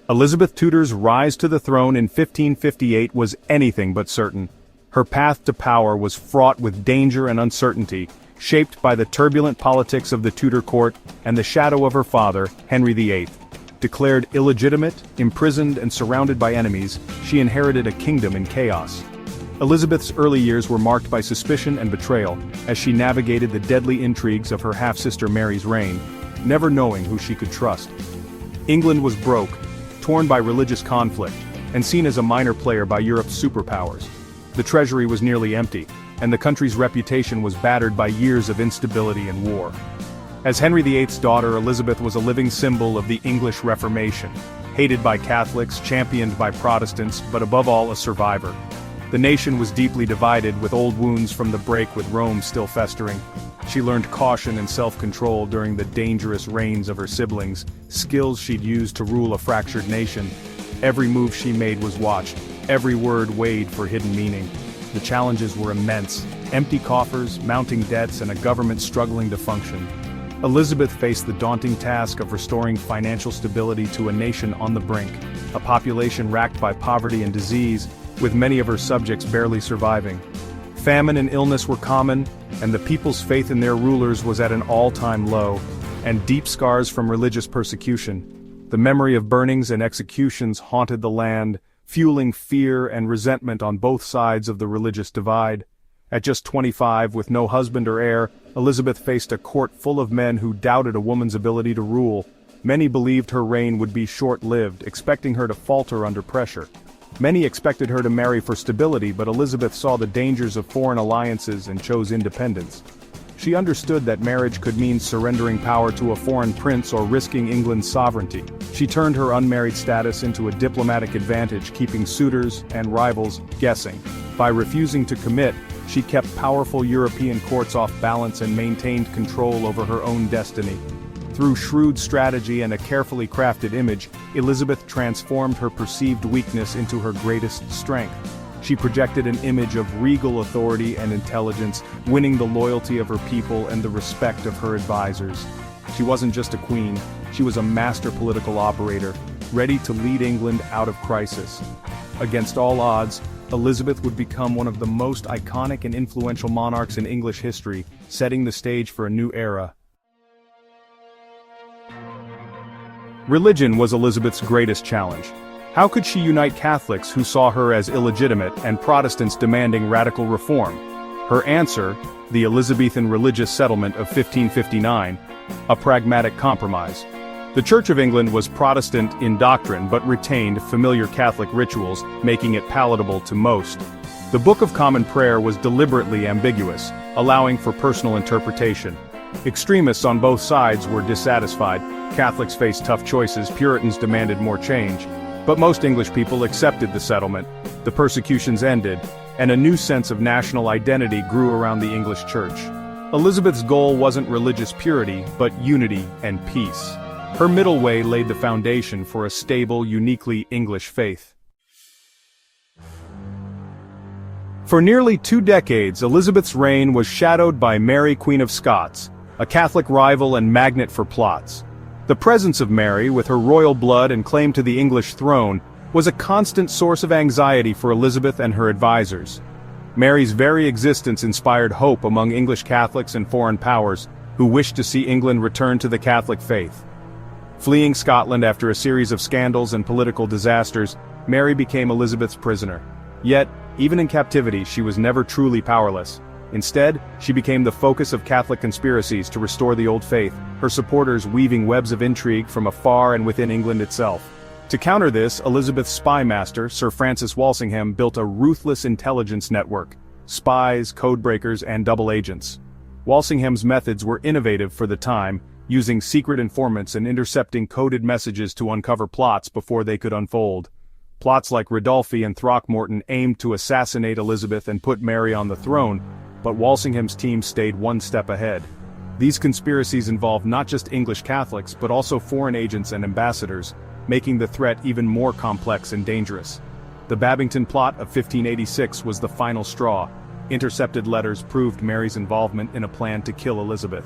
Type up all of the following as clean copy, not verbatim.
Elizabeth Tudor's rise to the throne in 1558 was anything but certain. Her path to power was fraught with danger and uncertainty, shaped by the turbulent politics of the Tudor court and the shadow of her father, Henry VIII. Declared illegitimate, imprisoned and surrounded by enemies, she inherited a kingdom in chaos. Elizabeth's early years were marked by suspicion and betrayal, as she navigated the deadly intrigues of her half-sister Mary's reign, never knowing who she could trust. England was broke, torn by religious conflict, and seen as a minor player by Europe's superpowers. The treasury was nearly empty, and the country's reputation was battered by years of instability and war. As Henry VIII's daughter, Elizabeth was a living symbol of the English Reformation, hated by Catholics, championed by Protestants, but above all a survivor. The nation was deeply divided, with old wounds from the break with Rome still festering. She learned caution and self-control during the dangerous reigns of her siblings, skills she'd used to rule a fractured nation. Every move she made was watched, every word weighed for hidden meaning. The challenges were immense: empty coffers, mounting debts, and a government struggling to function. Elizabeth faced the daunting task of restoring financial stability to a nation on the brink, a population racked by poverty and disease, with many of her subjects barely surviving. Famine and illness were common, and the people's faith in their rulers was at an all-time low, and deep scars from religious persecution. The memory of burnings and executions haunted the land, fueling fear and resentment on both sides of the religious divide. At just 25, with no husband or heir, Elizabeth faced a court full of men who doubted a woman's ability to rule. Many believed her reign would be short-lived, expecting her to falter under pressure. Many expected her to marry for stability, but Elizabeth saw the dangers of foreign alliances and chose independence. She understood that marriage could mean surrendering power to a foreign prince or risking England's sovereignty. She turned her unmarried status into a diplomatic advantage, keeping suitors and rivals guessing. By refusing to commit, she kept powerful European courts off balance and maintained control over her own destiny. Through shrewd strategy and a carefully crafted image, Elizabeth transformed her perceived weakness into her greatest strength. She projected an image of regal authority and intelligence, winning the loyalty of her people and the respect of her advisors. She wasn't just a queen, she was a master political operator, ready to lead England out of crisis. Against all odds, Elizabeth would become one of the most iconic and influential monarchs in English history, setting the stage for a new era. Religion was Elizabeth's greatest challenge. How could she unite Catholics who saw her as illegitimate and Protestants demanding radical reform? Her answer, the Elizabethan religious settlement of 1559, a pragmatic compromise. The Church of England was Protestant in doctrine but retained familiar Catholic rituals, making it palatable to most. The Book of Common Prayer was deliberately ambiguous, allowing for personal interpretation. Extremists on both sides were dissatisfied. Catholics faced tough choices, Puritans demanded more change. But most English people accepted the settlement. The persecutions ended, and a new sense of national identity grew around the English Church. Elizabeth's goal wasn't religious purity, but unity and peace. Her middle way laid the foundation for a stable, uniquely English faith. For nearly 2 decades, Elizabeth's reign was shadowed by Mary, Queen of Scots, a Catholic rival and magnet for plots. The presence of Mary, with her royal blood and claim to the English throne, was a constant source of anxiety for Elizabeth and her advisors. Mary's very existence inspired hope among English Catholics and foreign powers, who wished to see England return to the Catholic faith. Fleeing Scotland after a series of scandals and political disasters, Mary became Elizabeth's prisoner. Yet, even in captivity, she was never truly powerless. Instead, she became the focus of Catholic conspiracies to restore the old faith, her supporters weaving webs of intrigue from afar and within England itself. To counter this, Elizabeth's spy master, Sir Francis Walsingham, built a ruthless intelligence network: spies, codebreakers, and double agents. Walsingham's methods were innovative for the time, using secret informants and intercepting coded messages to uncover plots before they could unfold. Plots like Ridolfi and Throckmorton aimed to assassinate Elizabeth and put Mary on the throne, but Walsingham's team stayed one step ahead. These conspiracies involved not just English Catholics but also foreign agents and ambassadors, making the threat even more complex and dangerous. The Babington Plot of 1586 was the final straw. Intercepted letters proved Mary's involvement in a plan to kill Elizabeth.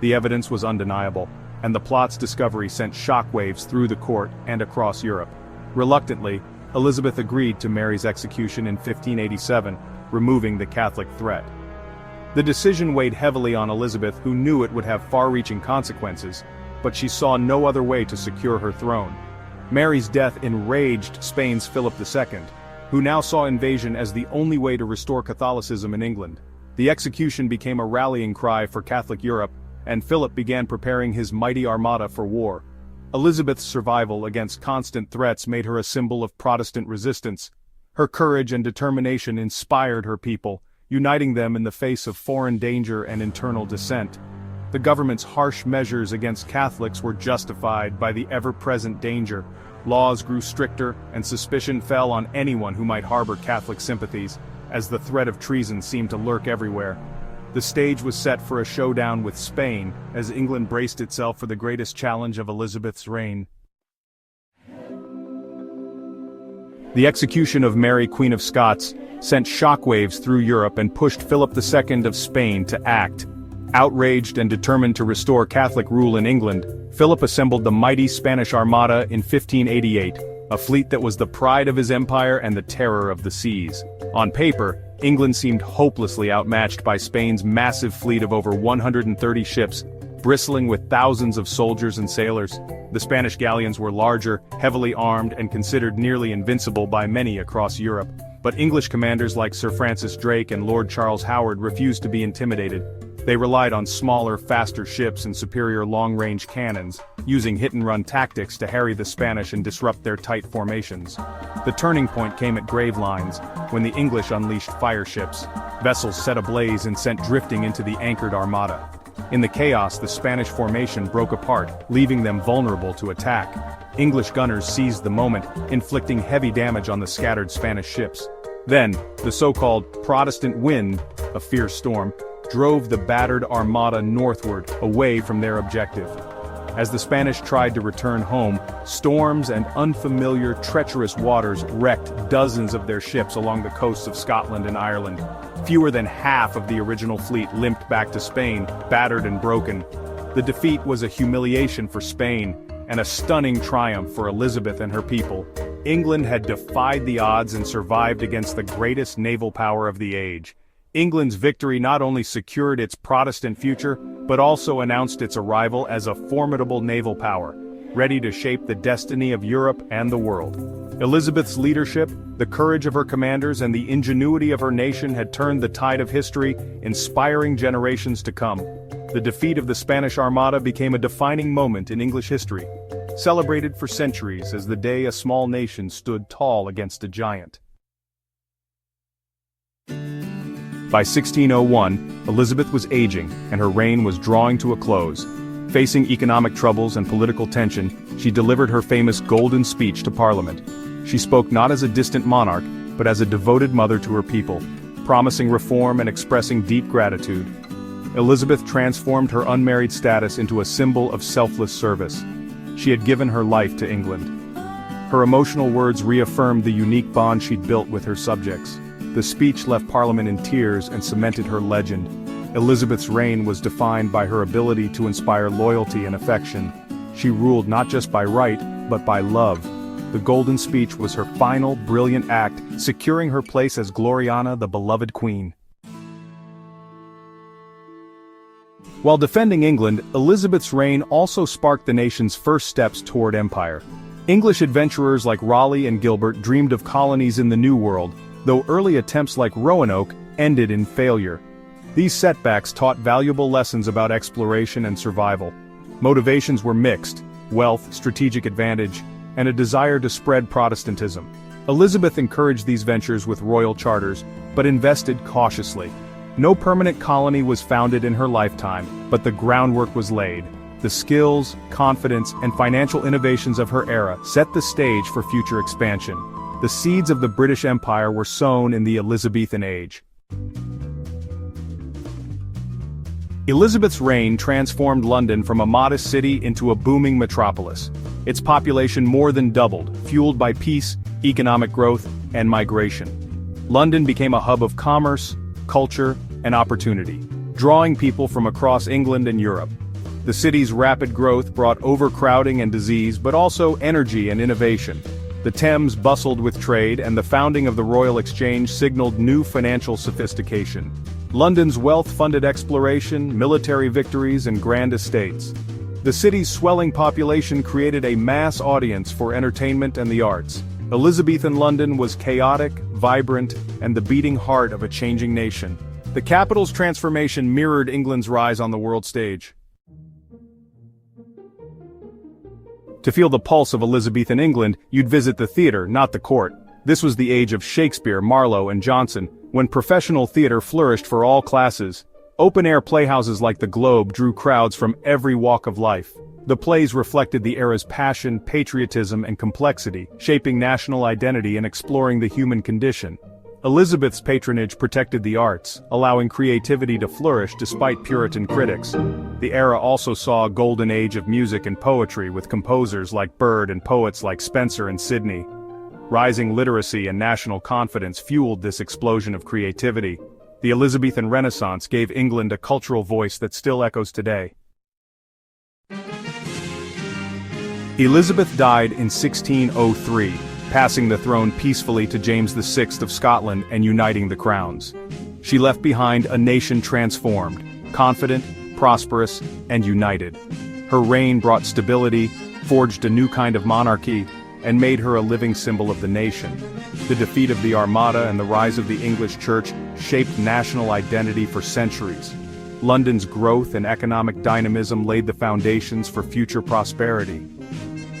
The evidence was undeniable. and the plot's discovery sent shockwaves through the court and across Europe. Reluctantly, Elizabeth agreed to Mary's execution in 1587, removing the Catholic threat. The decision weighed heavily on Elizabeth, who knew it would have far-reaching consequences, but she saw no other way to secure her throne. Mary's death enraged Spain's Philip II, who now saw invasion as the only way to restore Catholicism in England. The execution became a rallying cry for Catholic Europe, and Philip began preparing his mighty armada for war. Elizabeth's survival against constant threats made her a symbol of Protestant resistance. Her courage and determination inspired her people, uniting them in the face of foreign danger and internal dissent. The government's harsh measures against Catholics were justified by the ever-present danger. Laws grew stricter, and suspicion fell on anyone who might harbor Catholic sympathies, as the threat of treason seemed to lurk everywhere. The stage was set for a showdown with Spain, as England braced itself for the greatest challenge of Elizabeth's reign. The execution of Mary, Queen of Scots, sent shockwaves through Europe and pushed Philip II of Spain to act. Outraged and determined to restore Catholic rule in England, Philip assembled the mighty Spanish Armada in 1588, a fleet that was the pride of his empire and the terror of the seas. On paper, England seemed hopelessly outmatched by Spain's massive fleet of over 130 ships, bristling with thousands of soldiers and sailors. The Spanish galleons were larger, heavily armed, and considered nearly invincible by many across Europe. But English commanders like Sir Francis Drake and Lord Charles Howard refused to be intimidated. They relied on smaller, faster ships and superior long-range cannons, using hit-and-run tactics to harry the Spanish and disrupt their tight formations. The turning point came at Gravelines, when the English unleashed fire ships. Vessels set ablaze and sent drifting into the anchored Armada. In the chaos, the Spanish formation broke apart, leaving them vulnerable to attack. English gunners seized the moment, inflicting heavy damage on the scattered Spanish ships. Then, the so-called Protestant wind, a fierce storm, drove the battered Armada northward, away from their objective. As the Spanish tried to return home, storms and unfamiliar, treacherous waters wrecked dozens of their ships along the coasts of Scotland and Ireland. Fewer than half of the original fleet limped back to Spain, battered and broken. The defeat was a humiliation for Spain, and a stunning triumph for Elizabeth and her people. England had defied the odds and survived against the greatest naval power of the age. England's victory not only secured its Protestant future, but also announced its arrival as a formidable naval power, ready to shape the destiny of Europe and the world. Elizabeth's leadership, the courage of her commanders, and the ingenuity of her nation had turned the tide of history, inspiring generations to come. The defeat of the Spanish Armada became a defining moment in English history, celebrated for centuries as the day a small nation stood tall against a giant. By 1601, Elizabeth was aging, and her reign was drawing to a close. Facing economic troubles and political tension, she delivered her famous Golden Speech to Parliament. She spoke not as a distant monarch, but as a devoted mother to her people, promising reform and expressing deep gratitude. Elizabeth transformed her unmarried status into a symbol of selfless service. She had given her life to England. Her emotional words reaffirmed the unique bond she'd built with her subjects. The speech left Parliament in tears and cemented her legend. Elizabeth's reign was defined by her ability to inspire loyalty and affection. She ruled not just by right, but by love. The Golden Speech was her final, brilliant act, securing her place as Gloriana, the beloved queen. While defending England, Elizabeth's reign also sparked the nation's first steps toward empire. English adventurers like Raleigh and Gilbert dreamed of colonies in the New World, though early attempts like Roanoke ended in failure. These setbacks taught valuable lessons about exploration and survival. Motivations were mixed: wealth, strategic advantage, and a desire to spread Protestantism. Elizabeth encouraged these ventures with royal charters, but invested cautiously. No permanent colony was founded in her lifetime, but the groundwork was laid. The skills, confidence, and financial innovations of her era set the stage for future expansion. The seeds of the British Empire were sown in the Elizabethan age. Elizabeth's reign transformed London from a modest city into a booming metropolis. Its population more than doubled, fueled by peace, economic growth, and migration. London became a hub of commerce, culture, and opportunity, drawing people from across England and Europe. The city's rapid growth brought overcrowding and disease, but also energy and innovation. The Thames bustled with trade, and the founding of the Royal Exchange signaled new financial sophistication. London's wealth funded exploration, military victories, and grand estates. The city's swelling population created a mass audience for entertainment and the arts. Elizabethan London was chaotic, vibrant, and the beating heart of a changing nation. The capital's transformation mirrored England's rise on the world stage. To feel the pulse of Elizabethan England, you'd visit the theatre, not the court. This was the age of Shakespeare, Marlowe, and Jonson, when professional theatre flourished for all classes. Open-air playhouses like the Globe drew crowds from every walk of life. The plays reflected the era's passion, patriotism, and complexity, shaping national identity and exploring the human condition. Elizabeth's patronage protected the arts, allowing creativity to flourish despite Puritan critics. The era also saw a golden age of music and poetry with composers like Byrd and poets like Spenser and Sidney. Rising literacy and national confidence fueled this explosion of creativity. The Elizabethan Renaissance gave England a cultural voice that still echoes today. Elizabeth died in 1603. Passing the throne peacefully to James VI of Scotland and uniting the crowns. She left behind a nation transformed, confident, prosperous, and united. Her reign brought stability, forged a new kind of monarchy, and made her a living symbol of the nation. The defeat of the Armada and the rise of the English Church shaped national identity for centuries. London's growth and economic dynamism laid the foundations for future prosperity.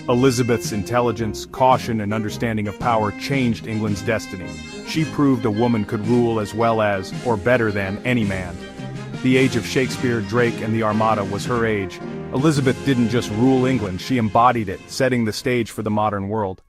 Elizabeth's intelligence, caution, and understanding of power changed England's destiny. She proved a woman could rule as well as, or better than, any man. The age of Shakespeare, Drake, and the Armada was her age. Elizabeth didn't just rule England, she embodied it, setting the stage for the modern world.